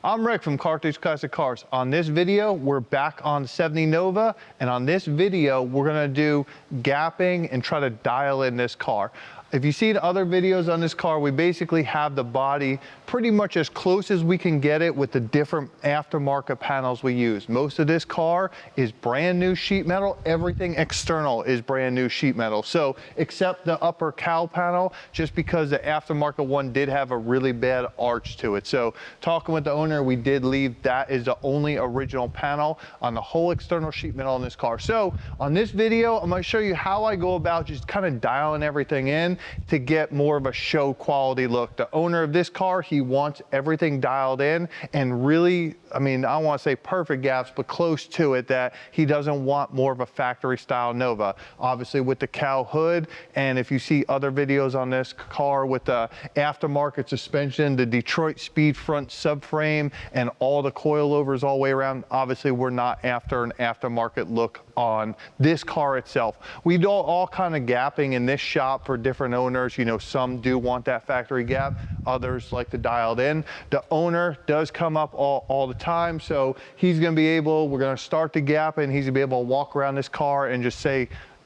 I'm Rick from Carthage Classic Cars. On this video, we're back on the 70 Nova, and on this video, we're gonna do gapping and try to dial in this car. If you see the other videos on this car, we basically have the body pretty much as close as we can get it with the different aftermarket panels we use. Most of this car is brand new sheet metal. Everything external is brand new sheet metal. So except the upper cowl panel, just because the aftermarket one did have a really bad arch to it. So talking with the owner, we did leave that is the only original panel on the whole external sheet metal on this car. So on this video, I'm gonna show you how I go about just kind of dialing everything in to get more of a show quality look. The owner of this car, he wants everything dialed in and really, I mean, I don't want to say perfect gaps, but close to it, that he doesn't want more of a factory style Nova. Obviously with the cowl hood, and if you see other videos on this car with the aftermarket suspension, the Detroit Speed front subframe, and all the coilovers all the way around, obviously we're not after an aftermarket look on this car itself. We do all kind of gapping in this shop for different owners. You know, some do want that factory gap, others like to dial it in. The owner does come up all the time, so he's gonna be able, we're gonna start the gap and he's gonna be able to walk around this car and just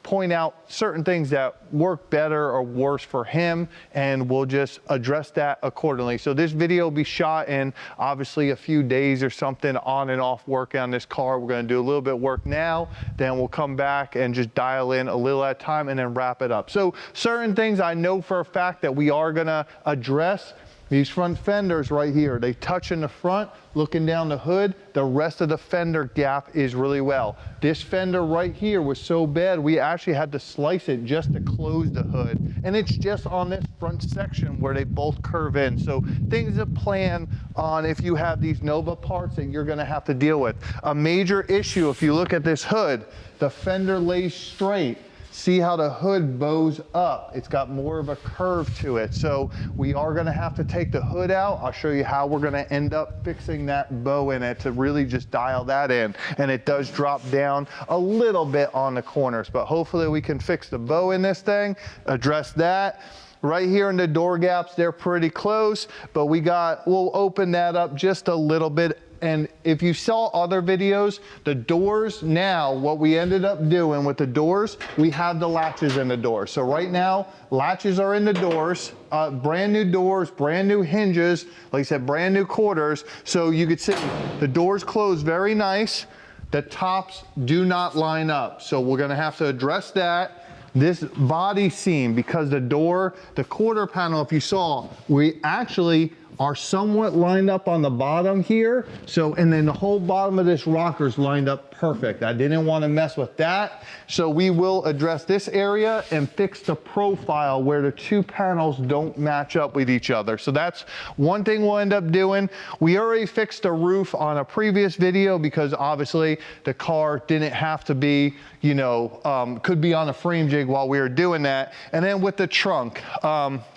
point out certain things that work better or worse for him, and we'll just address that accordingly. So this video will be shot in obviously a few days or something, on and off work on this car. We're gonna do a little bit of work now, then we'll come back and just dial in a little at a time and then wrap it up. So certain things I know for a fact that we are gonna address. These front fenders right here, they touch in the front, looking down the hood. The rest of the fender gap is really well. This fender right here was so bad, we actually had to slice it just to close the hood. And it's just on this front section where they both curve in. So things to plan on if you have these Nova parts that you're gonna have to deal with. A major issue, if you look at this hood, the fender lays straight. See how the hood bows up. It's got more of a curve to it. So we are gonna have to take the hood out. I'll show you how we're gonna end up fixing that bow in it to really just dial that in. And it does drop down a little bit on the corners, but hopefully we can fix the bow in this thing, address that. Right here in the door gaps, they're pretty close, but we'll open that up just a little bit. And if you saw other videos, the doors now, what we ended up doing with the doors, we have the latches in the doors. So right now, latches are in the doors, brand new hinges, like I said, brand new quarters. So you could see the doors close very nice. The tops do not line up. So we're gonna have to address that. This body seam, because the quarter panel, if you saw, we actually are somewhat lined up on the bottom here. So, and then the whole bottom of this rocker's lined up perfect. I didn't want to mess with that. So we will address this area and fix the profile where the two panels don't match up with each other. So that's one thing we'll end up doing. We already fixed the roof on a previous video because obviously the car didn't have to be, you know, could be on a frame jig while we were doing that. And then with the trunk,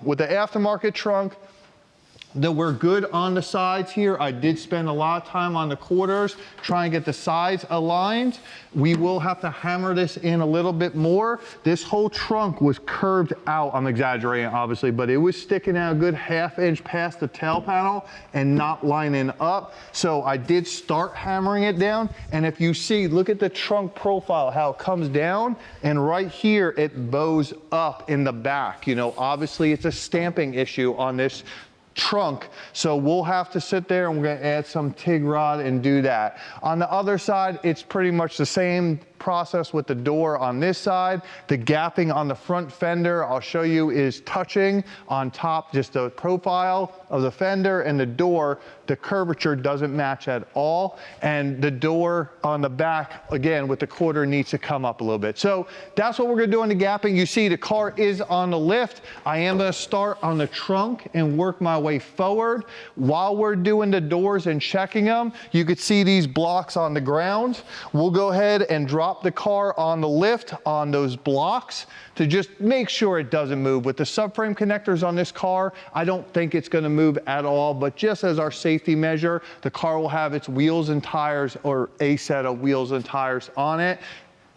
with the aftermarket trunk, that we're good on the sides here. I did spend a lot of time on the quarters trying to get the sides aligned. We will have to hammer this in a little bit more. This whole trunk was curved out. I'm exaggerating obviously, but it was sticking out a good ½ inch past the tail panel and not lining up. So I did start hammering it down. And if you see, look at the trunk profile, how it comes down, and right here it bows up in the back. You know, obviously it's a stamping issue on this trunk, so we'll have to sit there and we're gonna add some TIG rod and do that. On the other side, it's pretty much the same process with the door on this side. The gapping on the front fender, I'll show you, is touching on top, just the profile of the fender, and the door, the curvature doesn't match at all. And the door on the back, again, with the quarter needs to come up a little bit. So that's what we're gonna do on the gapping. You see the car is on the lift. I am gonna start on the trunk and work my way forward. While we're doing the doors and checking them, you could see these blocks on the ground. We'll go ahead and drop the car on the lift on those blocks to just make sure it doesn't move. With the subframe connectors on this car, I don't think it's gonna move at all, but just as our safety measure, the car will have its wheels and tires, or a set of wheels and tires on it.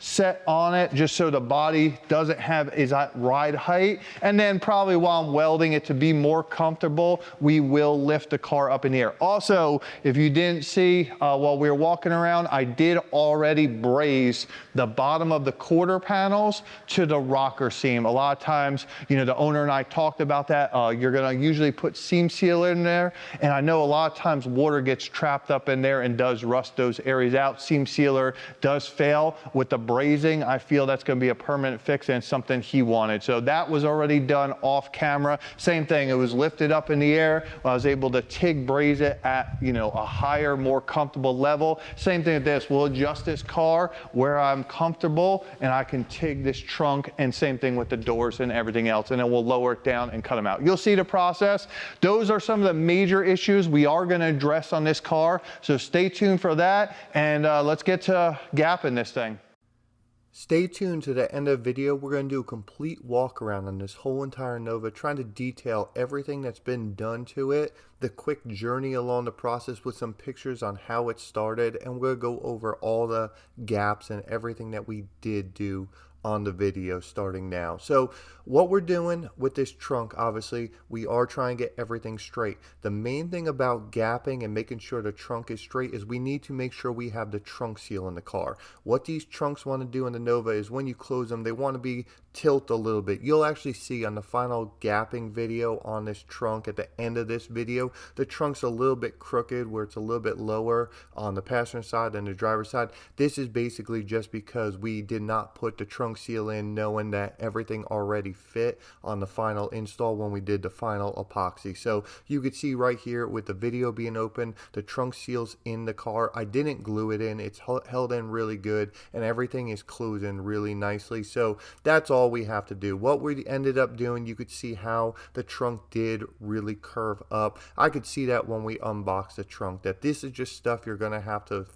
set on it just so the body doesn't have is at ride height. And then probably while I'm welding it to be more comfortable, we will lift the car up in the air. Also, if you didn't see while we were walking around, I did already braze the bottom of the quarter panels to the rocker seam. A lot of times, you know, the owner and I talked about that. You're gonna usually put seam sealer in there. And I know a lot of times water gets trapped up in there and does rust those areas out. Seam sealer does fail. With the brazing, I feel that's gonna be a permanent fix and something he wanted. So that was already done off camera. Same thing, it was lifted up in the air. I was able to TIG braze it at, you know, a higher, more comfortable level. Same thing with this, we'll adjust this car where I'm comfortable and I can TIG this trunk, and same thing with the doors and everything else, and then we'll lower it down and cut them out. You'll see the process. Those are some of the major issues we are gonna address on this car, so stay tuned for that, and let's get to gapping this thing. Stay tuned to the end of the video. We're going to do a complete walk around on this whole entire Nova, trying to detail everything that's been done to it, the quick journey along the process with some pictures on how it started, and we're going to go over all the gaps and everything that we did do on the video starting now. So what we're doing with this trunk, obviously we are trying to get everything straight. The main thing about gapping and making sure the trunk is straight is we need to make sure we have the trunk seal in the car. What these trunks want to do in the Nova is when you close them, they want to be tilt a little bit. You'll actually see on the final gapping video on this trunk at the end of this video, the trunk's a little bit crooked where it's a little bit lower on the passenger side than the driver's side. This is basically just because we did not put the trunk seal in knowing that everything already fit on the final install when we did the final epoxy. So you could see right here with the video being open, the trunk seal's in the car. I didn't glue it in. It's held in really good and everything is closing really nicely. So that's all we have to do. What we ended up doing, you could see how the trunk did really curve up. I could see that when we unboxed the trunk, that this is just stuff you're going to have to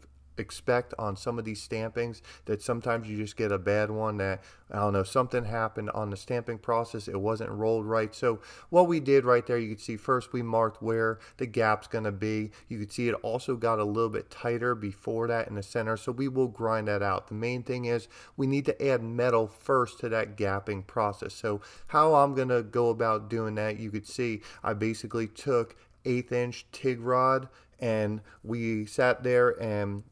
expect on some of these stampings, that sometimes you just get a bad one that, I don't know, something happened on the stamping process, it wasn't rolled right. So what we did right there, you could see first we marked where the gap's going to be. You could see it also got a little bit tighter before that in the center, so we will grind that out. The main thing is we need to add metal first to that gapping process. So how I'm going to go about doing that, you could see I basically took 1/8 inch TIG rod and we sat there and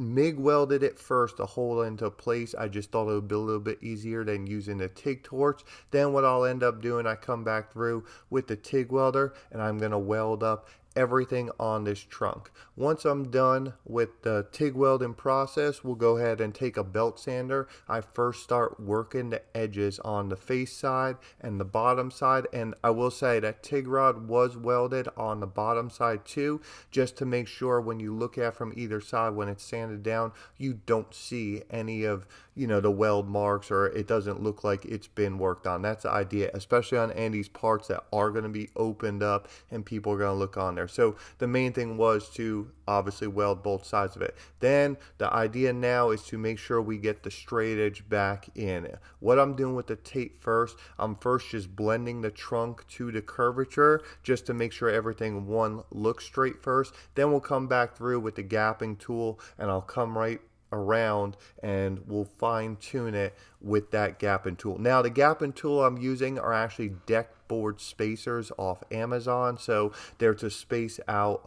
MIG welded it first to hold it into place. I just thought it would be a little bit easier than using the TIG torch. Then what I'll end up doing, I come back through with the TIG welder and I'm going to weld up everything on this trunk. Once I'm done with the TIG welding process, we'll go ahead and take a belt sander. I first start working the edges on the face side and the bottom side, and I will say that TIG rod was welded on the bottom side too, just to make sure when you look at from either side when it's sanded down, you don't see any of, you know, the weld marks, or it doesn't look like it's been worked on. That's the idea, especially on Andy's parts that are going to be opened up and people are going to look on there. So the main thing was to obviously weld both sides of it. Then the idea now is to make sure we get the straight edge back in. What I'm doing with the tape first, I'm first just blending the trunk to the curvature just to make sure everything looks straight first. Then we'll come back through with the gapping tool and I'll come right around and we'll fine tune it with that gapping tool. Now the gapping tool I'm using are actually deck board spacers off Amazon, so they're to space out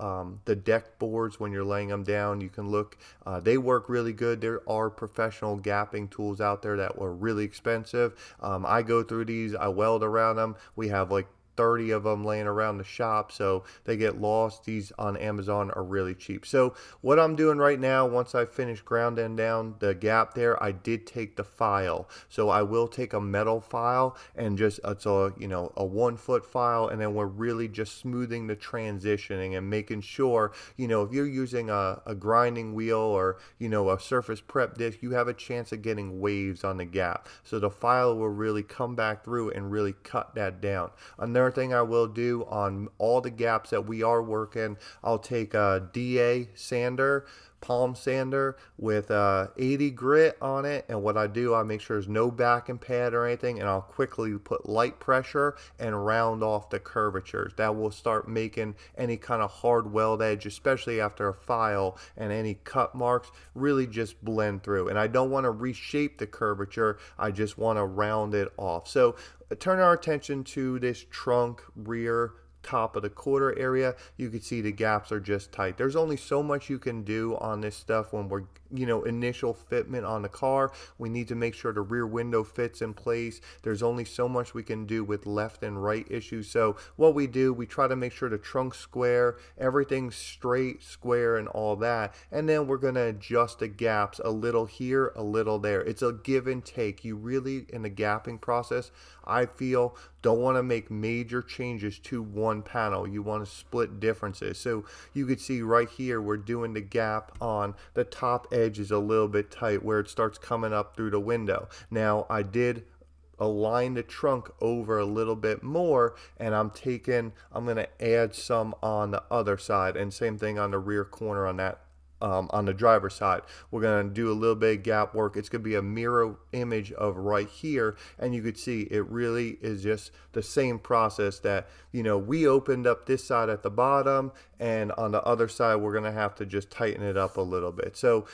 the deck boards when you're laying them down. You can look, they work really good. There are professional gapping tools out there that were really expensive. I go through these, I weld around them. We have like 30 of them laying around the shop, so they get lost. These on Amazon are really cheap. So what I'm doing right now, once I finish grounding down the gap there, I did take the file. So I will take a metal file and just, it's a, you know, a 1 foot file, and then we're really just smoothing the transitioning and making sure, you know, if you're using a grinding wheel or, you know, a surface prep disc, you have a chance of getting waves on the gap. So the file will really come back through and really cut that down. Another thing I will do on all the gaps that we are working, I'll take a DA sander, palm sander with 80 grit on it, and what I do, I make sure there's no backing pad or anything, and I'll quickly put light pressure and round off the curvatures. That will start making any kind of hard weld edge, especially after a file, and any cut marks really just blend through. And I don't want to reshape the curvature, I just want to round it off. So turn our attention to this trunk rear top of the quarter area. You can see the gaps are just tight. There's only so much you can do on this stuff when we're, initial fitment on the car. We need to make sure the rear window fits in place. There's only so much we can do with left and right issues. So what we do, we try to make sure the trunk's square, everything's straight, square, and all that. And then we're going to adjust the gaps a little here, a little there. It's a give and take. You really, in the gapping process, I feel, don't want to make major changes to one panel. You want to split differences. So you could see right here, we're doing the gap on the top edge is a little bit tight where it starts coming up through the window. Now I did align the trunk over a little bit more, and I'm going to add some on the other side, and same thing on the rear corner on that. On the driver's side, we're going to do a little bit of gap work. It's going to be a mirror image of right here, and you could see it really is just the same process that, we opened up this side at the bottom, and on the other side we're going to have to just tighten it up a little bit. So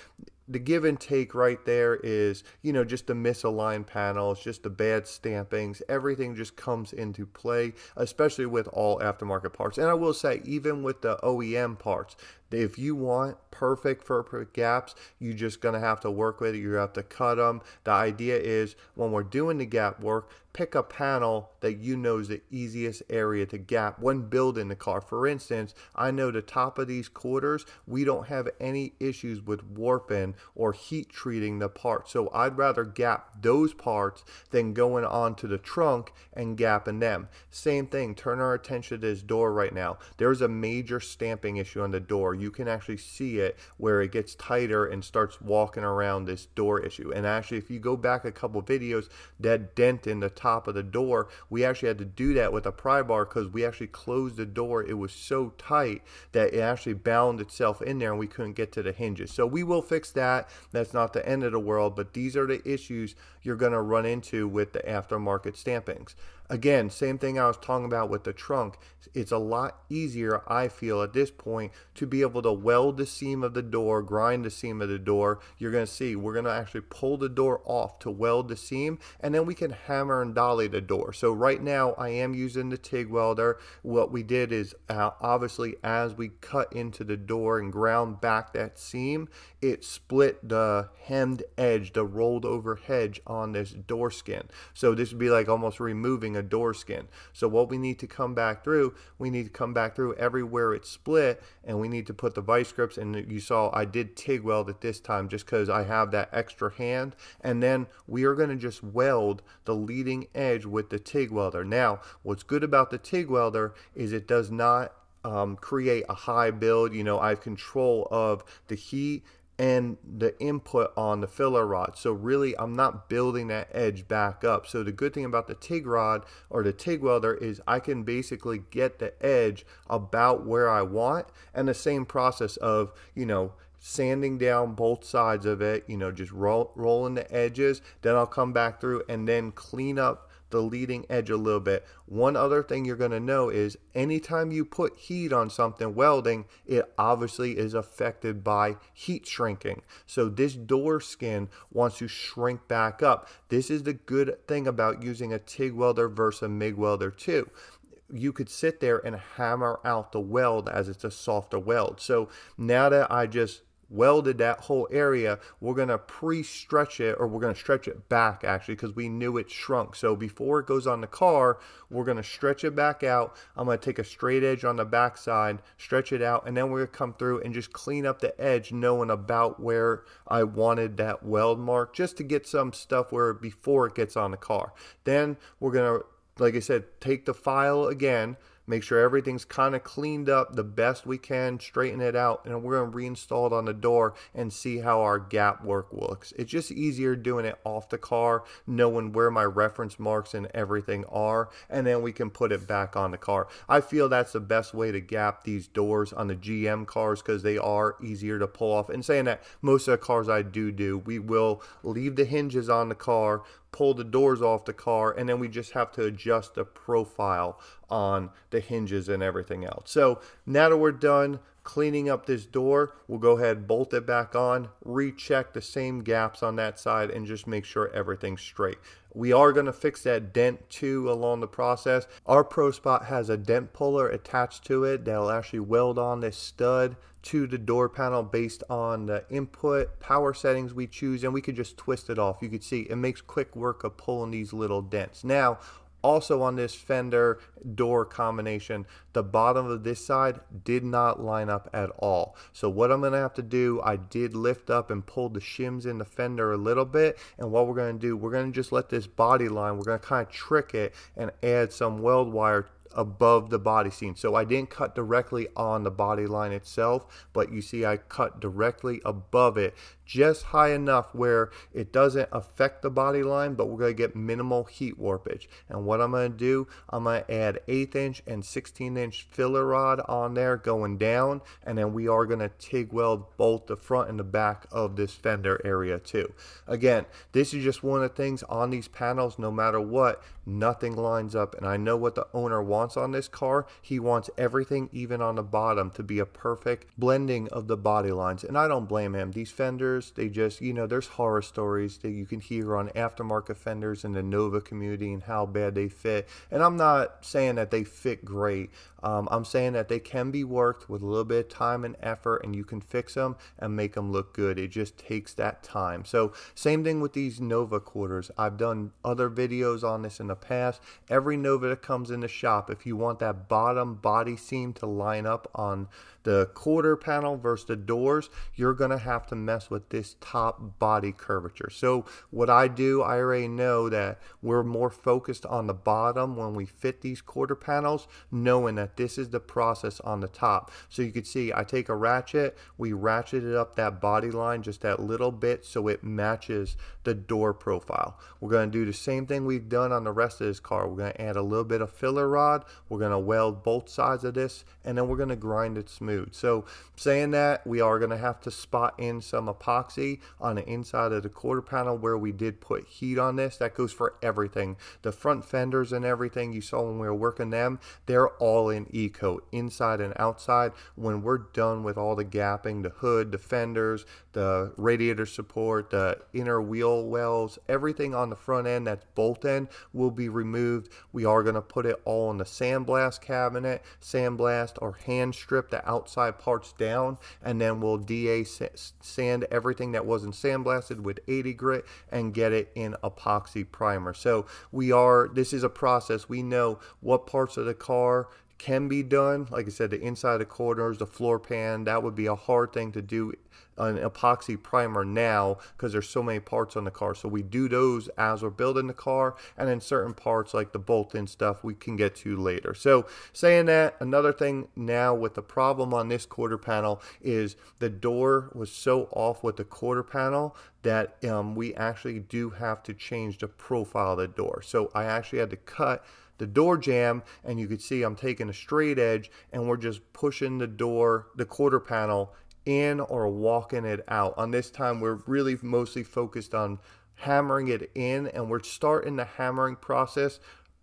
the give and take right there is, just the misaligned panels, just the bad stampings, everything just comes into play, especially with all aftermarket parts. And I will say, even with the OEM parts, if you want perfect gaps, you're just going to have to work with it. You have to cut them. The idea is, when we're doing the gap work, pick a panel that is the easiest area to gap when building the car. For instance, I know the top of these quarters, we don't have any issues with warping or heat treating the parts. So I'd rather gap those parts than going onto the trunk and gapping them. Same thing, turn our attention to this door right now. There's a major stamping issue on the door. You can actually see it where it gets tighter and starts walking around this door issue. And actually, if you go back a couple videos, that dent in the top of the door, we actually had to do that with a pry bar because we actually closed the door. It was so tight that it actually bound itself in there and we couldn't get to the hinges. So we will fix that. That's not the end of the world, but these are the issues you're going to run into with the aftermarket stampings. Again, same thing I was talking about with the trunk. It's a lot easier, I feel, at this point to be able to weld the seam of the door, grind the seam of the door. You're going to see we're going to actually pull the door off to weld the seam, and then we can hammer and dolly the door. So right now I am using the TIG welder. What we did is obviously as we cut into the door and ground back that seam, it split the hemmed edge, the rolled over edge on this door skin. So this would be like almost removing a door skin. So what we need to come back through, everywhere it's split, and we need to put the vice grips. And you saw I did TIG weld it this time just because I have that extra hand. And then we are going to just weld the leading edge with the TIG welder. Now, what's good about the TIG welder is it does not create a high build. I have control of the heat and the input on the filler rod. So really, I'm not building that edge back up. So the good thing about the TIG rod or the TIG welder is I can basically get the edge about where I want, and the same process of, sanding down both sides of it, just rolling the edges. Then I'll come back through and then clean up the leading edge a little bit. One other thing you're going to know is anytime you put heat on something welding, it obviously is affected by heat shrinking. So this door skin wants to shrink back up. This is the good thing about using a TIG welder versus a MIG welder too. You could sit there and hammer out the weld as it's a softer weld. So now that I just welded that whole area, we're going to pre-stretch it, or we're going to stretch it back actually, because we knew it shrunk. So before it goes on the car, we're going to stretch it back out. I'm going to take a straight edge on the back side, stretch it out, and then we're going to come through and just clean up the edge, knowing about where I wanted that weld mark, just to get some stuff where before it gets on the car. Then we're going to, like I said, take the file again, make sure everything's kind of cleaned up the best we can, straighten it out, and we're going to reinstall it on the door and see how our gap work looks. It's just easier doing it off the car, knowing where my reference marks and everything are, and then we can put it back on the car. I feel that's the best way to gap these doors on the GM cars because they are easier to pull off. And saying that, most of the cars I do, we will leave the hinges on the car, pull the doors off the car, and then we just have to adjust the profile on the hinges and everything else. So now that we're done cleaning up this door, we'll go ahead, bolt it back on, recheck the same gaps on that side, and just make sure everything's straight. We are going to fix that dent too along the process. Our Pro Spot has a dent puller attached to it that'll actually weld on this stud to the door panel based on the input power settings we choose, and we could just twist it off. You can see it makes quick work of pulling these little dents. Now, also on this fender door combination, the bottom of this side did not line up at all. So what I'm going to have to do, I did lift up and pull the shims in the fender a little bit, and what we're going to do, we're going to just let this body line, we're going to kind of trick it and add some weld wire above the body seam. So I didn't cut directly on the body line itself, but you see I cut directly above it, just high enough where it doesn't affect the body line, but we're going to get minimal heat warpage. And what I'm going to do, I'm going to add 1/8 inch and 16 inch filler rod on there going down, and then we are going to TIG weld both the front and the back of this fender area too. Again, this is just one of the things on these panels, no matter what, nothing lines up, and I know what the owner wants on this car. He wants everything, even on the bottom, to be a perfect blending of the body lines, and I don't blame him. These fenders, they just, there's horror stories that you can hear on aftermarket fenders in the Nova community and how bad they fit, and I'm not saying that they fit great. I'm saying that they can be worked with a little bit of time and effort, and you can fix them and make them look good. It just takes that time. So same thing with these Nova quarters. I've done other videos on this in the past. Every Nova that comes in the shop, if you want that bottom body seam to line up on the quarter panel versus the doors, you're going to have to mess with this top body curvature. So what I do, I already know that we're more focused on the bottom when we fit these quarter panels, knowing that this is the process on the top. So you can see I take a ratchet, we ratcheted up that body line just that little bit so it matches the door profile. We're going to do the same thing we've done on the rest of this car. We're going to add a little bit of filler rod, we're going to weld both sides of this, and then we're going to grind it smooth. So saying that, we are going to have to spot in some epoxy on the inside of the quarter panel where we did put heat on this. That goes for everything. The front fenders and everything you saw when we were working them, they're all in E-coat, inside and outside. When we're done with all the gapping, the hood, the fenders, the radiator support, the inner wheel wells, everything on the front end that's bolt end will be removed. We are going to put it all in the sandblast cabinet, sandblast or hand strip the outside parts down, and then we'll DA sand everything that wasn't sandblasted with 80 grit and get it in epoxy primer. So this is a process. We know what parts of the car can be done. Like I said, the inside, the corners, the floor pan, that would be a hard thing to do an epoxy primer now because there's so many parts on the car. So we do those as we're building the car, and then certain parts like the bolt-in stuff we can get to later. So saying that, another thing now with the problem on this quarter panel is the door was so off with the quarter panel that we actually do have to change the profile of the door. So I actually had to cut the door jamb, and you can see I'm taking a straight edge and we're just pushing the quarter panel in or walking it out. On this time, we're really mostly focused on hammering it in, and we're starting the hammering process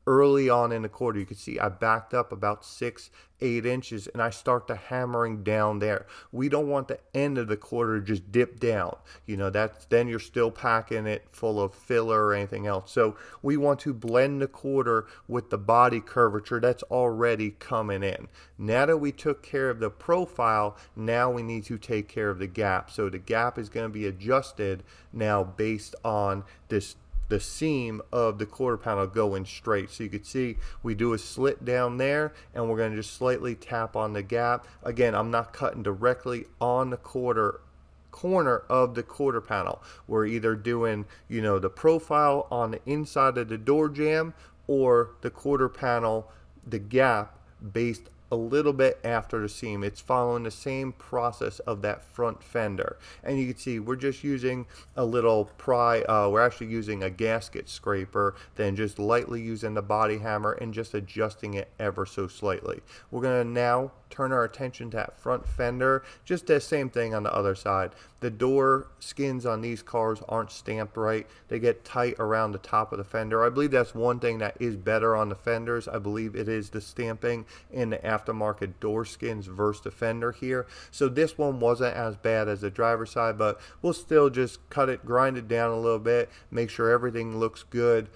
early on in the quarter. You can see I backed up about 6-8 inches and I start the hammering down there. We don't want the end of the quarter to just dip down. Then you're still packing it full of filler or anything else. So we want to blend the quarter with the body curvature that's already coming in. Now that we took care of the profile, now we need to take care of the gap. So the gap is going to be adjusted now based on the seam of the quarter panel going straight. So you can see we do a slit down there, and we're going to just slightly tap on the gap. Again, I'm not cutting directly on the corner of the quarter panel. We're either doing the profile on the inside of the door jamb or the quarter panel, the gap based a little bit after the seam. It's following the same process of that front fender. And you can see we're just using a little we're actually using a gasket scraper, then just lightly using the body hammer and just adjusting it ever so slightly. We're going to now turn our attention to that front fender. Just the same thing on the other side. The door skins on these cars aren't stamped right. They get tight around the top of the fender. I believe that's one thing that is better on the fenders. I believe it is the stamping in the aftermarket door skins versus the fender here. So this one wasn't as bad as the driver's side, but we'll still just grind it down a little bit, make sure everything looks good,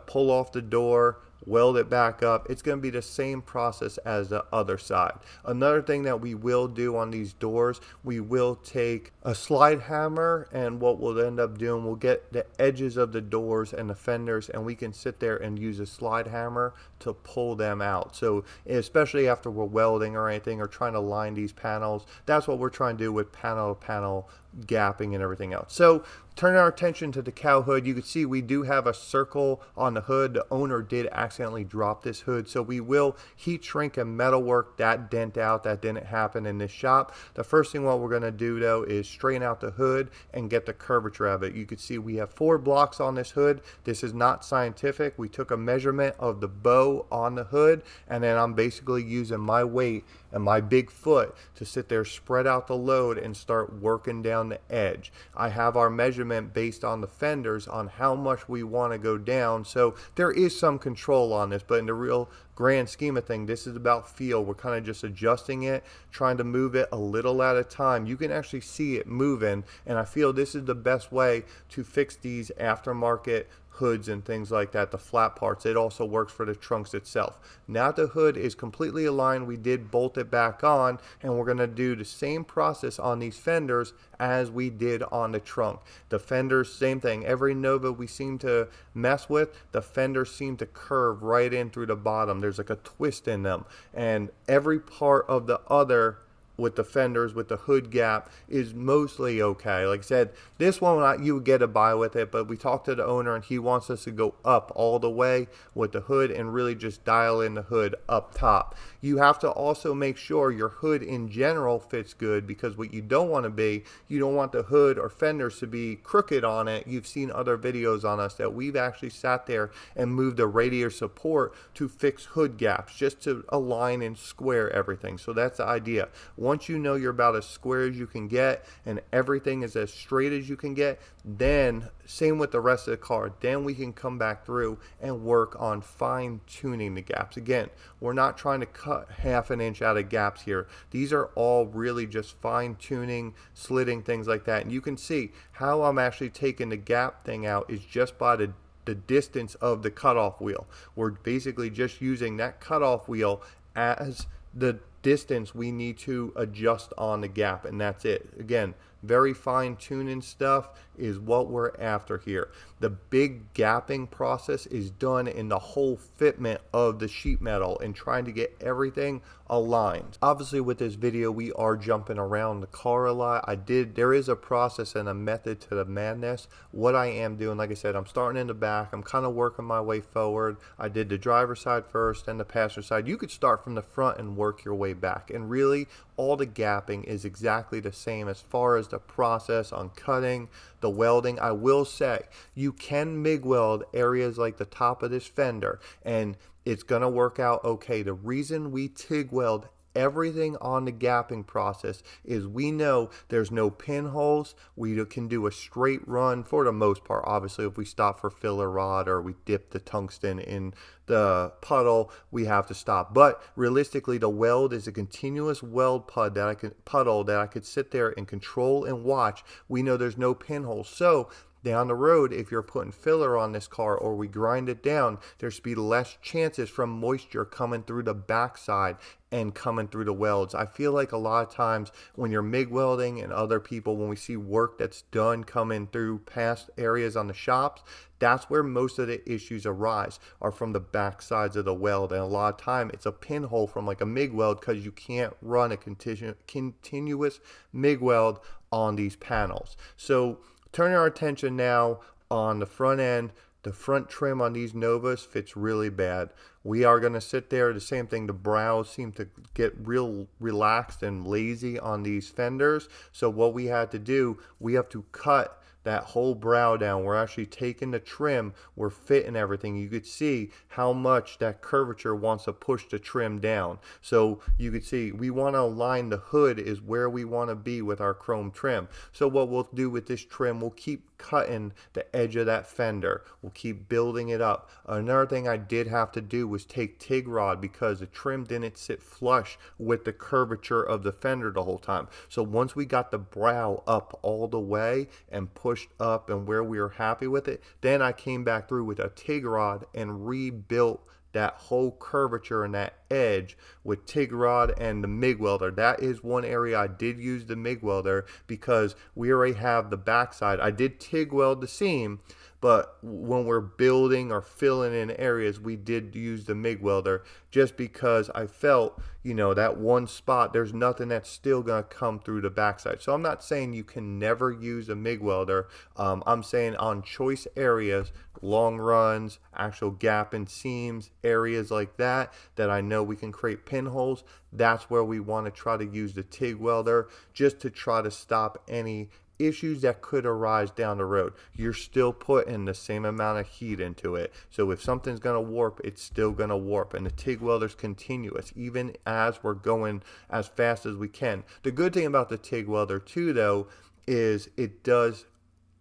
pull off the door, weld it back up. It's going to be the same process as the other side. Another thing that we will do on these doors, we will take a slide hammer, and what we'll end up doing, we'll get the edges of the doors and the fenders, and we can sit there and use a slide hammer to pull them out. So especially after we're welding or anything or trying to line these panels, that's what we're trying to do with panel to panel gapping and everything else. So turn our attention to the cow hood. You can see we do have a circle on the hood. The owner did accidentally drop this hood, so we will heat shrink and metalwork that dent out. That didn't happen in this shop. The first thing what we're going to do though is straighten out the hood and get the curvature of it. You can see we have 4 blocks on this hood. This is not scientific. We took a measurement of the bow on the hood, and then I'm basically using my weight and my big foot to sit there, spread out the load, and start working down the edge. I have our measurement based on the fenders on how much we want to go down, so there is some control on this, but in the real grand scheme of things, this is about feel. We're kind of just adjusting it, trying to move it a little at a time. You can actually see it moving, and I feel this is the best way to fix these aftermarket hoods and things like that, the flat parts. It also works for the trunks itself. Now the hood is completely aligned. We did bolt it back on, and we're going to do the same process on these fenders as we did on the trunk. The fenders, same thing. Every Nova we seem to mess with, the fenders seem to curve right in through the bottom. There's like a twist in them, and every part of the other with the fenders, with the hood gap, is mostly okay. Like I said, this one you would get a buy with it, but we talked to the owner and he wants us to go up all the way with the hood and really just dial in the hood up top. You have to also make sure your hood in general fits good, because what you don't want to be, you don't want the hood or fenders to be crooked on it. You've seen other videos on us that we've actually sat there and moved the radiator support to fix hood gaps just to align and square everything. So that's the idea. Once you know you're about as square as you can get and everything is as straight as you can get, then same with the rest of the car, then we can come back through and work on fine tuning the gaps. Again, we're not trying to cut half an inch out of gaps here. These are all really just fine tuning, slitting, things like that. And you can see how I'm actually taking the gap thing out is just by the distance of the cutoff wheel. We're basically just using that cutoff wheel as the distance we need to adjust on the gap, and that's it. Again, very fine tuning stuff is what we're after here. The big gapping process is done in the whole fitment of the sheet metal and trying to get everything aligned. Obviously with this video we are jumping around the car a lot. There is a process and a method to the madness. What I am doing, like I said, I'm starting in the back, I'm kind of working my way forward. I did the driver's side first and the passenger side. You could start from the front and work your way back, and really all the gapping is exactly the same as far as the process on cutting, the welding. I will say you can MIG weld areas like the top of this fender and it's gonna work out okay. The reason we TIG weld everything on the gapping process is we know there's no pinholes. We can do a straight run for the most part. Obviously if we stop for filler rod or we dip the tungsten in the puddle, we have to stop. But realistically the weld is a continuous weld puddle that I could sit there and control and watch. We know there's no pinholes, so down the road, if you're putting filler on this car or we grind it down, there should be less chances from moisture coming through the backside and coming through the welds. I feel like a lot of times when you're MIG welding and other people, when we see work that's done coming through past areas on the shops, that's where most of the issues arise, are from the back sides of the weld. And a lot of time it's a pinhole from like a MIG weld because you can't run a continuous MIG weld on these panels. So turning our attention now on the front end, the front trim on these Novas fits really bad. We are going to sit there, the same thing, the brows seem to get real relaxed and lazy on these fenders. So what we had to do, we have to cut that whole brow down. We're actually taking the trim, we're fitting everything. You could see how much that curvature wants to push the trim down. So you could see we want to align the hood is where we want to be with our chrome trim. So what we'll do with this trim, we'll keep cutting the edge of that fender. We'll keep building it up. Another thing I did have to do was take TIG rod because the trim didn't sit flush with the curvature of the fender the whole time. So once we got the brow up all the way and pushed up and where we were happy with it, then I came back through with a TIG rod and rebuilt that whole curvature and that edge with TIG rod and the MIG welder. That is one area I did use the MIG welder because we already have the backside. I did TIG weld the seam, but when we're building or filling in areas, we did use the MIG welder just because I felt, you know, that one spot, there's nothing that's still going to come through the backside. So I'm not saying you can never use a MIG welder. I'm saying on choice areas, long runs, actual gap and seams, areas like that, that I know we can create pinholes, that's where we want to try to use the TIG welder just to try to stop any issues that could arise down the road. You're still putting the same amount of heat into it. So if something's going to warp, it's still going to warp. And the TIG welder's continuous, even as we're going as fast as we can. The good thing about the TIG welder too, though, is it does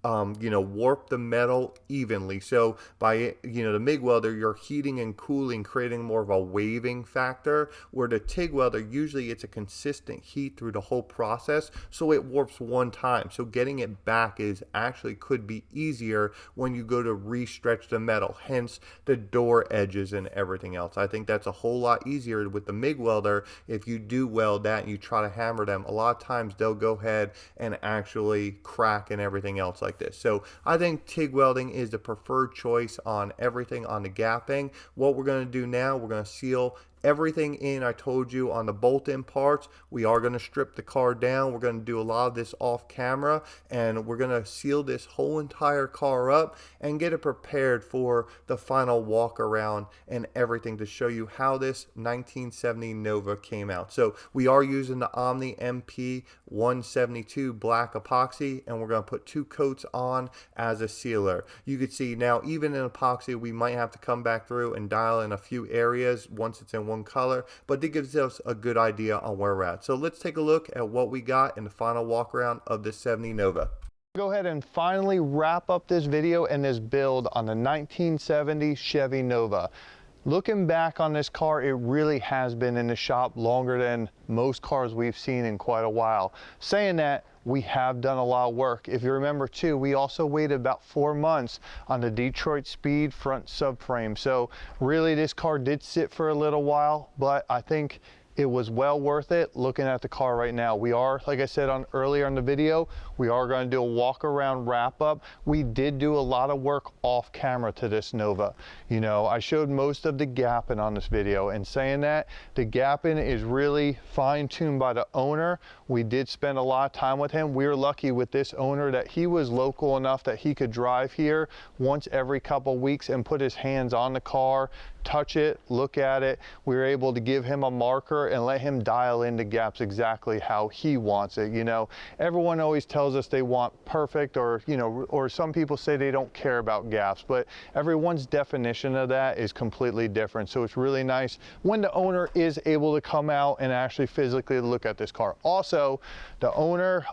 warp the metal evenly. So by, the MIG welder, you're heating and cooling, creating more of a waving factor, where the TIG welder, usually it's a consistent heat through the whole process. So it warps one time. So getting it back could be easier when you go to re-stretch the metal, hence the door edges and everything else. I think that's a whole lot easier with the MIG welder. If you do weld that and you try to hammer them, a lot of times they'll go ahead and actually crack and everything else like this. So I think TIG welding is the preferred choice on everything on the gapping. What we're going to do now, we're going to seal everything in. I told you on the bolt-in parts, we are going to strip the car down. We're going to do a lot of this off camera, and we're going to seal this whole entire car up and get it prepared for the final walk around and everything to show you how this 1970 Nova came out. So we are using the Omni MP 172 black epoxy, and we're going to put 2 coats on as a sealer. You can see now, even in epoxy, we might have to come back through and dial in a few areas once it's in one color, but it gives us a good idea on where we're at. So let's take a look at what we got in the final walk around of this 70 Nova. Go ahead and finally wrap up this video and this build on the 1970 Chevy Nova. Looking back on this car, it really has been in the shop longer than most cars we've seen in quite a while. Saying that, we have done a lot of work. If you remember too, we also waited about 4 months on the Detroit Speed front subframe. So really this car did sit for a little while, but I think it was well worth it. Looking at the car right now, we are, like I said earlier in the video, we are going to do a walk around wrap up. We did do a lot of work off camera to this Nova. I showed most of the gapping on this video, and saying that, the gapping is really fine tuned by the owner. We did spend a lot of time with him. We were lucky with this owner that he was local enough that he could drive here once every couple weeks and put his hands on the car, touch it, look at it. We were able to give him a marker and let him dial in the gaps exactly how he wants it. Everyone always tells us they want perfect, or some people say they don't care about gaps, but everyone's definition of that is completely different. So it's really nice when the owner is able to come out and actually physically look at this car. Also, the owner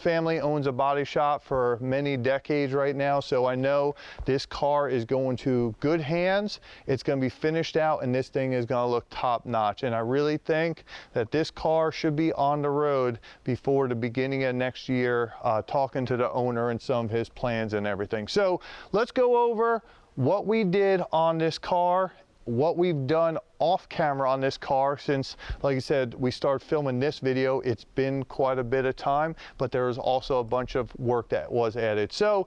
family owns a body shop for many decades right now, so I know this car is going to good hands. It's going to be finished out, and this thing is going to look top notch. And I really think that this car should be on the road before the beginning of next year, talking to the owner and some of his plans and everything. So let's go over what we did on this car, what we've done off camera on this car since, like I said, we started filming this video. It's been quite a bit of time, but there was also a bunch of work that was added. So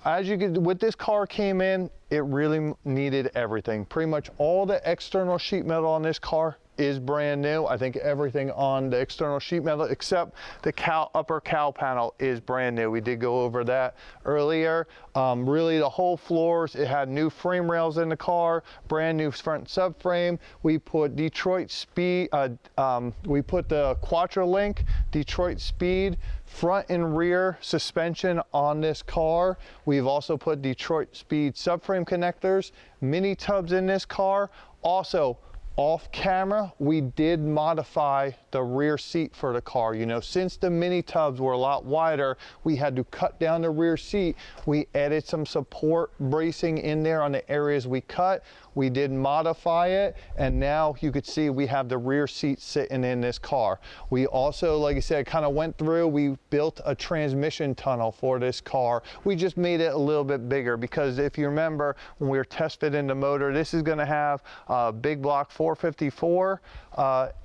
as you could, with this car came in, it really needed everything. Pretty much all the external sheet metal on this car is brand new. I think everything on the external sheet metal except the upper cowl panel is brand new. We did go over that earlier. Really the whole floors, it had new frame rails in the car, brand new front subframe. We put Detroit Speed, we put the QuattroLink Detroit Speed front and rear suspension on this car. We've also put Detroit Speed subframe connectors, mini tubs in this car. Also, off camera, we did modify the rear seat for the car. You know, since the mini tubs were a lot wider, we had to cut down the rear seat. We added some support bracing in there on the areas we cut. We did modify it, and now you could see we have the rear seat sitting in this car. We also, like I said, kind of went through, we built a transmission tunnel for this car. We just made it a little bit bigger because if you remember, when we were test fitting the motor, this is gonna have a big block 454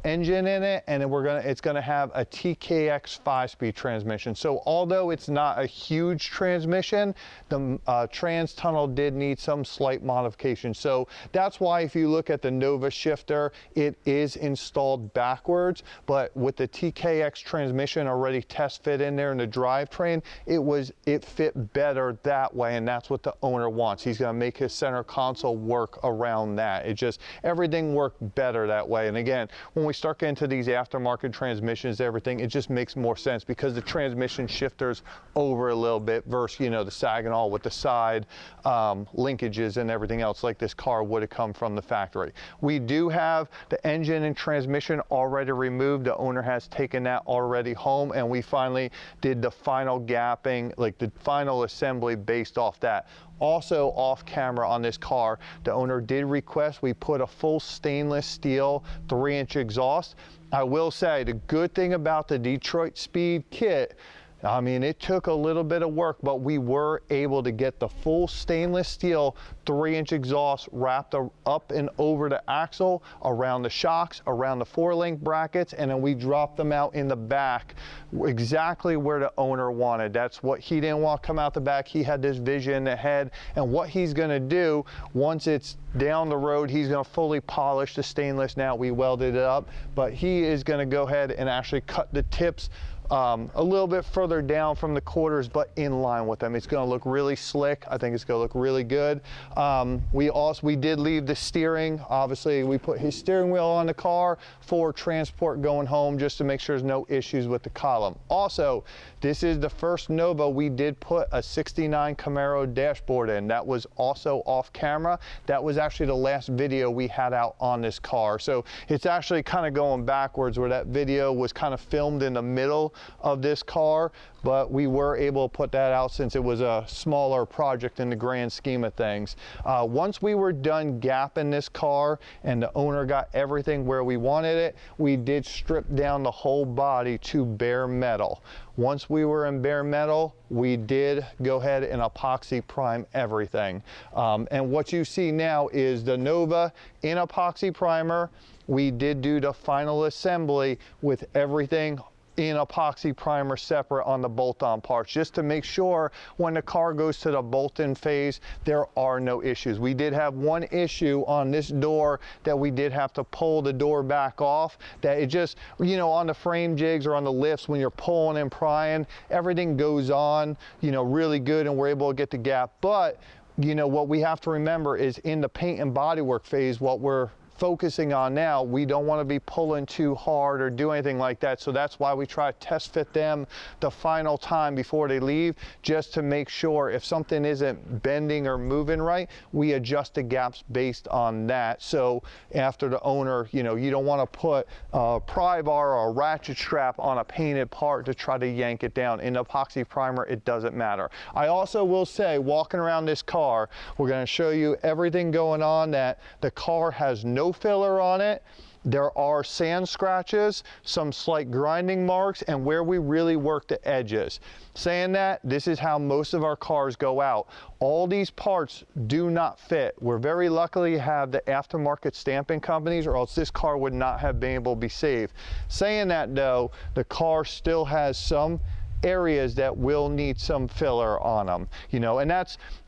engine in it, and then it's gonna have a TKX 5-speed transmission. So although it's not a huge transmission, the trans tunnel did need some slight modification. So that's why if you look at the Nova shifter, it is installed backwards, but with the TKX transmission already test fit in there in the drivetrain, it fit better that way, and that's what the owner wants. He's gonna make his center console work around that. Everything worked better that way. And again, when we start getting to these aftermarket transmissions, everything, it just makes more sense because the transmission shifters over a little bit versus, you know, the Saginaw with the side linkages and everything else like this car would have come from the factory. We do have the engine and transmission already removed. The owner has taken that already home, and we finally did the final gapping, like the final assembly based off that. Also off camera on this car, the owner did request we put a full stainless steel 3-inch exhaust. I will say the good thing about the Detroit Speed kit, I mean, it took a little bit of work, but we were able to get the full stainless steel 3-inch exhaust wrapped up and over the axle, around the shocks, around the 4-link brackets, and then we dropped them out in the back exactly where the owner wanted. That's what he didn't want to come out the back. He had this vision ahead, and what he's going to do once it's down the road, he's going to fully polish the stainless. Now we welded it up, but he is going to go ahead and actually cut the tips a little bit further down from the quarters, but in line with them. It's going to look really slick. I think it's going to look really good. We did leave the steering. Obviously, we put his steering wheel on the car for transport going home, just to make sure there's no issues with the column. Also, this is the first Nova we did put a 69 Camaro dashboard in. That was also off camera. That was actually the last video we had out on this car. So it's actually kind of going backwards, where that video was kind of filmed in the middle of this car, but we were able to put that out since it was a smaller project in the grand scheme of things. Once we were done gapping this car and the owner got everything where we wanted it, we did strip down the whole body to bare metal. Once we were in bare metal, we did go ahead and epoxy prime everything. And what you see now is the Nova in epoxy primer. We did do the final assembly with everything in epoxy primer separate on the bolt-on parts, just to make sure when the car goes to the bolt-in phase, there are no issues. We did have one issue on this door that we did have to pull the door back off, that it just, you know, on the frame jigs or on the lifts, when you're pulling and prying, everything goes on, you know, really good, and we're able to get the gap. But, you know, what we have to remember is in the paint and bodywork phase, what we're focusing on now, we don't want to be pulling too hard or do anything like that. So that's why we try to test fit them the final time before they leave, just to make sure if something isn't bending or moving right, we adjust the gaps based on that. So after the owner, you know, you don't want to put a pry bar or a ratchet strap on a painted part to try to yank it down. In epoxy primer, it doesn't matter. I also will say, walking around this car, we're going to show you everything going on, that the car has no filler on it. There are sand scratches, some slight grinding marks, and where we really work the edges. Saying that, this is how most of our cars go out. All these parts do not fit. We're very lucky to have the aftermarket stamping companies, or else this car would not have been able to be saved. Saying that though, the car still has some areas that will need some filler on them, you know, and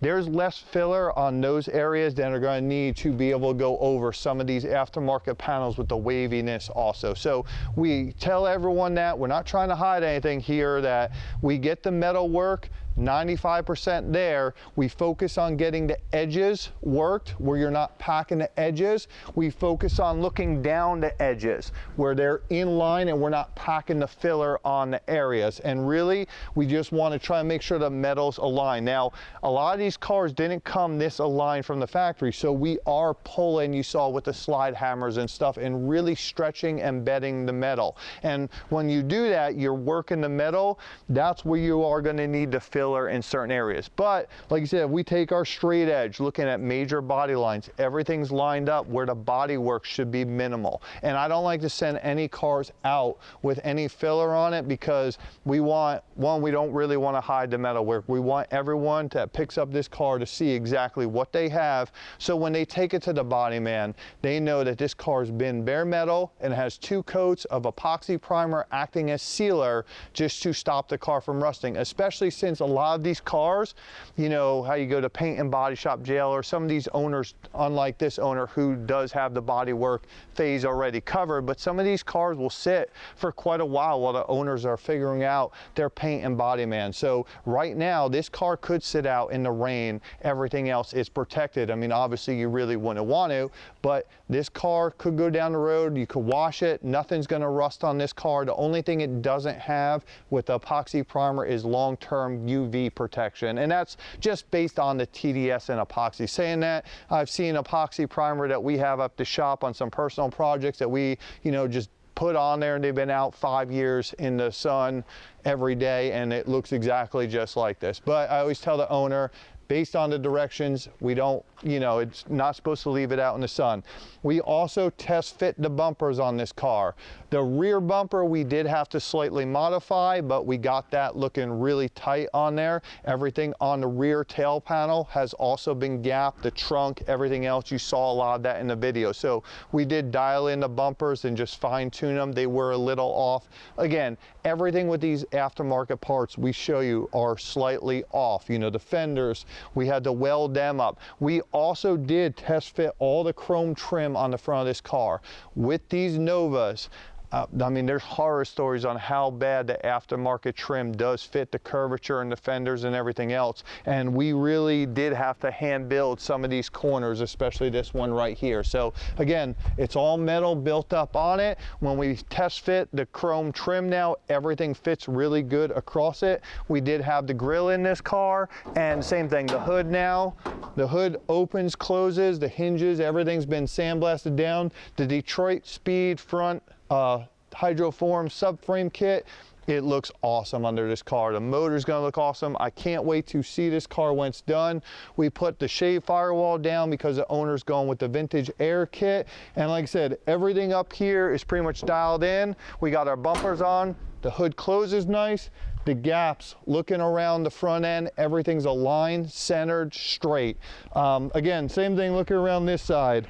there's less filler on those areas that are going to need to be able to go over some of these aftermarket panels with the waviness also. So we tell everyone that we're not trying to hide anything here, that we get the metal work 95% there. We focus on getting the edges worked where you're not packing the edges. We focus on looking down the edges where they're in line and we're not packing the filler on the areas. And really, we just want to try and make sure the metal's aligned. Now, a lot of these cars didn't come this aligned from the factory, so we are pulling, you saw with the slide hammers and stuff, and really stretching and bedding the metal. And when you do that, you're working the metal. That's where you are going to need to fill in certain areas. But like I said, if we take our straight edge, looking at major body lines, everything's lined up where the body work should be minimal. And I don't like to send any cars out with any filler on it, because we want, one, we don't really want to hide the metal work. We want everyone that picks up this car to see exactly what they have, so when they take it to the body man, they know that this car's been bare metal and has 2 coats of epoxy primer acting as sealer just to stop the car from rusting, especially since a lot of these cars, you know how you go to paint and body shop jail, or some of these owners, unlike this owner who does have the body work phase already covered, but some of these cars will sit for quite a while the owners are figuring out their paint and body man. So right now, this car could sit out in the rain. Everything else is protected. I mean, obviously you really wouldn't want to, but this car could go down the road. You could wash it. Nothing's going to rust on this car. The only thing it doesn't have with the epoxy primer is long-term UV protection, and that's just based on the TDS and epoxy. Saying that, I've seen epoxy primer that we have up the shop on some personal projects that we, you know, just put on there, and they've been out 5 years in the sun every day, and it looks exactly just like this. But I always tell the owner, based on the directions, we don't, you know, it's not supposed to leave it out in the sun. We also test fit the bumpers on this car. The rear bumper we did have to slightly modify, but we got that looking really tight on there. Everything on the rear tail panel has also been gapped. The trunk, everything else, you saw a lot of that in the video. So we did dial in the bumpers and just fine tune them. They were a little off. Again, everything with these aftermarket parts we show you are slightly off. You know, the fenders, we had to weld them up. We also did test fit all the chrome trim on the front of this car. With these Novas, I mean, there's horror stories on how bad the aftermarket trim does fit the curvature and the fenders and everything else. And we really did have to hand build some of these corners, especially this one right here. So again, it's all metal built up on it. When we test fit the chrome trim now, everything fits really good across it. We did have the grille in this car, and same thing, the hood now. The hood opens, closes, the hinges, everything's been sandblasted down. The Detroit Speed front hydroform subframe kit, it looks awesome under this car. The motor's gonna look awesome. I can't wait to see this car when it's done. We put the shade firewall down because the owner's going with the vintage air kit. And like I said, everything up here is pretty much dialed in. We got our bumpers on. The hood closes nice. The gaps, looking around the front end, everything's aligned, centered, straight. Again, same thing looking around this side.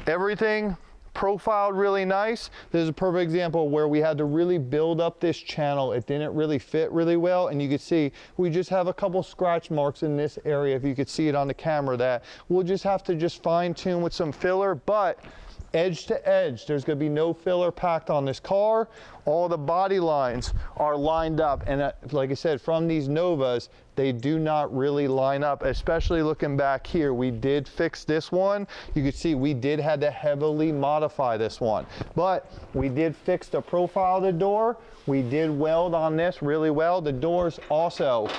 Everything profiled really nice. This is a perfect example where we had to really build up this channel. It didn't really fit really well, and you can see we just have a couple scratch marks in this area, if you could see it on the camera, that we'll just have to just fine tune with some filler. But edge to edge, there's going to be no filler packed on this car. All the body lines are lined up, and like I said, from these Novas, they do not really line up, especially looking back here. We did fix this one. You can see we did have to heavily modify this one, but we did fix the profile of the door. We did weld on this really well. The doors also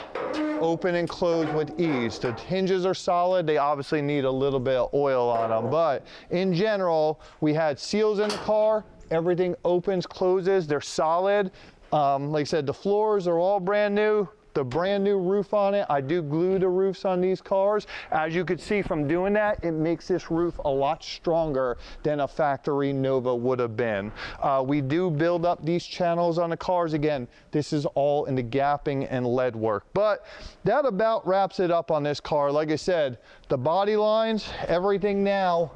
open and close with ease. The hinges are solid. They obviously need a little bit of oil on them, but in general, we had seals in the car. Everything opens, closes, they're solid. Like I said, the floors are all brand new. The brand new roof on it. I do glue the roofs on these cars. As you could see from doing that, it makes this roof a lot stronger than a factory Nova would have been. We do build up these channels on the cars. Again, this is all in the gapping and lead work. But that about wraps it up on this car. Like I said, the body lines, everything now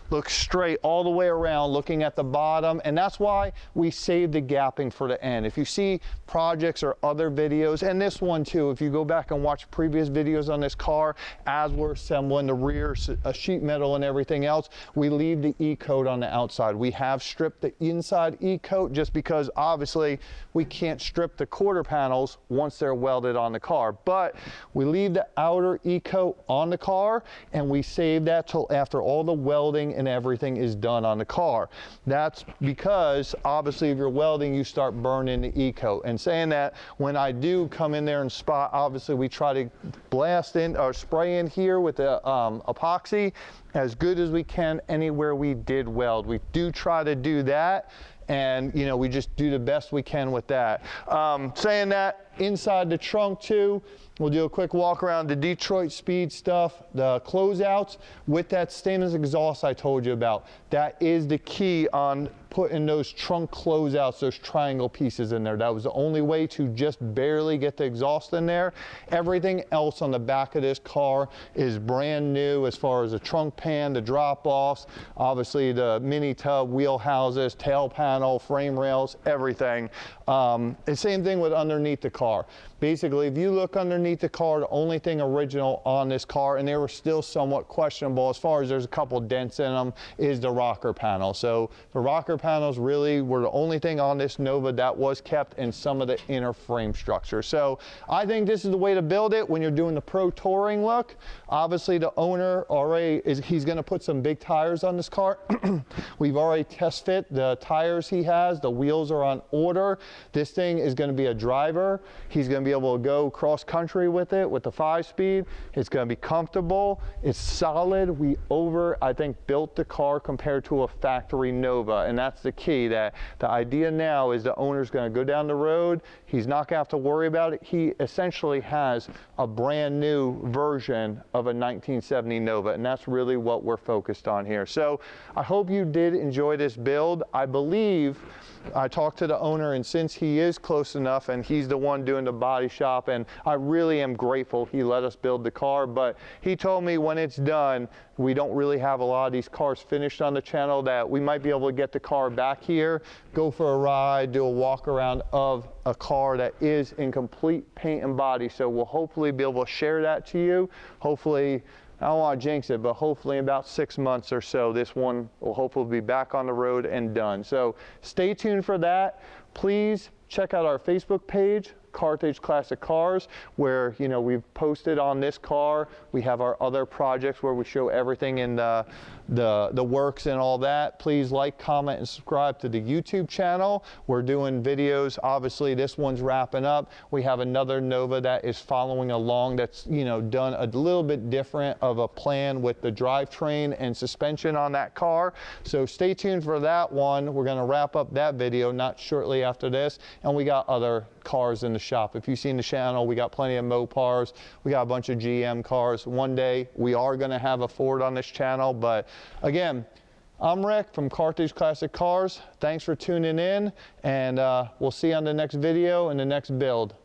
look straight all the way around, looking at the bottom, and that's why we save the gapping for the end. If you see projects or other videos, and this one too, if you go back and watch previous videos on this car, as we're assembling the rear sheet metal and everything else, we leave the E-coat on the outside. We have stripped the inside E-coat just because obviously we can't strip the quarter panels once they're welded on the car, but we leave the outer E-coat on the car and we save that till after all the welding and everything is done on the car. That's because obviously if you're welding, you start burning the E-coat. And saying that, when I do come in there and spot, obviously we try to blast in or spray in here with the epoxy as good as we can anywhere we did weld. We do try to do that, and you know, we just do the best we can with that. Saying that, inside the trunk too, we'll do a quick walk around the Detroit Speed stuff, the closeouts with that stainless exhaust I told you about. That is the key on putting those trunk closeouts, those triangle pieces in there. That was the only way to just barely get the exhaust in there. Everything else on the back of this car is brand new as far as the trunk pan, the drop-offs, obviously the mini tub, wheel houses, tail panel, frame rails, everything. The same thing with underneath the car. Basically, if you look underneath the car, the only thing original on this car, and they were still somewhat questionable as far as there's a couple dents in them, is the rocker panel. So the rocker panels really were the only thing on this Nova that was kept, in some of the inner frame structure. So I think this is the way to build it when you're doing the pro touring look. Obviously the owner already he's going to put some big tires on this car. We've already test fit the tires he has. The wheels are on order. This thing is going to be a driver. He's going to be able to go cross country with it with the 5-speed. It's going to be comfortable. It's solid. We I think built the car compared to a factory Nova, and that's the key. That the idea now is the owner's going to go down the road. He's not going to have to worry about it. He essentially has a brand new version of a 1970 Nova, and that's really what we're focused on here. So I hope you did enjoy this build. I believe I talked to the owner, and since he is close enough and he's the one doing the body shop, and I really am grateful he let us build the car, but he told me when it's done, we don't really have a lot of these cars finished on the channel, that we might be able to get the car back here, go for a ride, do a walk around of a car that is in complete paint and body. So we'll hopefully be able to share that to you. Hopefully, I don't want to jinx it, but hopefully in about 6 months or so, this one will hopefully be back on the road and done. So stay tuned for that. Please check out our Facebook page, Carthage Classic Cars, where we've posted on this car. We have our other projects where we show everything in the works and all that. Please like, comment, and subscribe to the YouTube channel. We're doing videos. Obviously, this one's wrapping up. We have another Nova that is following along that's done a little bit different of a plan with the drivetrain and suspension on that car. So stay tuned for that one. We're going to wrap up that video not shortly after this, and we got other cars in the shop. If you've seen the channel, we got plenty of Mopars. We got a bunch of GM cars. One day we are going to have a Ford on this channel, but again, I'm Rick from Carthage Classic Cars. Thanks for tuning in, and we'll see you on the next video and the next build.